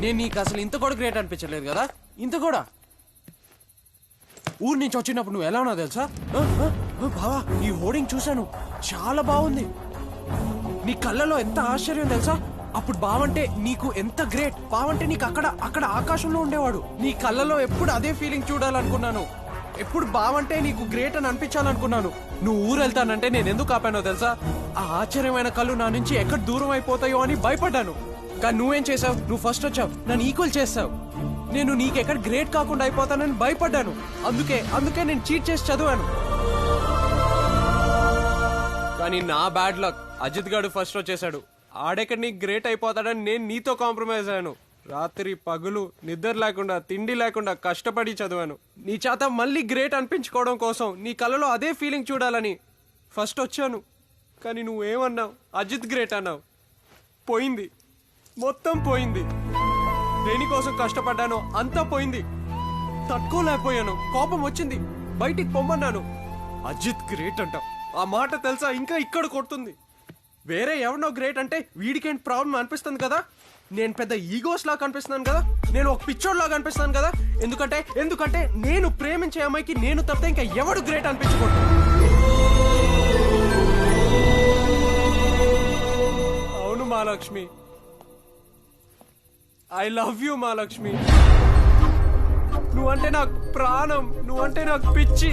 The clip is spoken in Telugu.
నేను నీకు అసలు ఇంత కూడా గ్రేట్ అనిపించలేదు కదా, ఇంత కూడా. ఊరు నుంచి వచ్చినప్పుడు నువ్వు ఎలా ఉన్నావు తెలుసా? బావా, ఈ హోర్డింగ్ చూశాను, చాలా బాగుంది. నీ కళ్ళలో ఎంత ఆశ్చర్యం తెలుసా? అప్పుడు బావంటే నీకు ఎంత గ్రేట్, బావంటే నీకు అక్కడ అక్కడ ఆకాశంలో ఉండేవాడు. నీ కళ్ళలో ఎప్పుడు అదే ఫీలింగ్ చూడాలనుకున్నాను, ఎప్పుడు బావంటే నీకు గ్రేట్ అని అనిపించాలనుకున్నాను. నువ్వు ఊరు వెళ్తానంటే నేను ఎందుకు ఆపానో తెలుసా? ఆ ఆశ్చర్యమైన కళ్ళు నా నుంచి ఎక్కడ దూరం అయిపోతాయో అని భయపడ్డాను. కానీ నువ్వేం చేసావు? నువ్వు ఫస్ట్ వచ్చావు, నన్ను ఈక్వల్ చేస్తావు. నేను నీకెక్కడ గ్రేట్ కాకుండా అయిపోతానని భయపడ్డాను. అందుకే నేను చీట్ చేసి చదివాను. కానీ నా బ్యాడ్ లక్, అజిత్ గాడు ఫస్ట్ వచ్చేసాడు. ఆడెక్కడ నీకు గ్రేట్ అయిపోతాడని నేను నీతో కాంప్రమైజ్ అయ్యాను. రాత్రి పగులు నిద్ర లేకుండా, తిండి లేకుండా కష్టపడి చదివాను. నీ చేత మళ్ళీ గ్రేట్ అనిపించుకోవడం కోసం, నీ కళ్ళలో అదే ఫీలింగ్ చూడాలని ఫస్ట్ వచ్చాను. కానీ నువ్వేమన్నావు? అజిత్ గ్రేట్ అన్నావు. పోయింది, మొత్తం పోయింది. దేనికోసం కష్టపడ్డానో అంతా పోయింది. తట్టుకోలేకపోయాను, కోపం వచ్చింది, బయటికి పొమ్మన్నాను. అజిత్ గ్రేట్ అంటావు, ఆ మాట తెలుసా ఇంకా ఇక్కడ కొడుతుంది. వేరే ఎవరినో గ్రేట్ అంటే వీడికేంటి ప్రాబ్లం అనిపిస్తుంది కదా. నేను పెద్ద ఈగోస్ లాగా కనిపిస్తున్నాను కదా, నేను ఒక పిచ్చోడ్ లాగా అనిపిస్తున్నాను కదా. ఎందుకంటే నేను ప్రేమించే అమ్మాయికి నేను తప్పితే ఇంకా ఎవడు గ్రేట్ అనిపించకూడదు. అవును Mahalakshmi, I love you Mahalakshmi. నువ్వంటే నాకు ప్రాణం, నువ్వంటే నాకు పిచ్చి.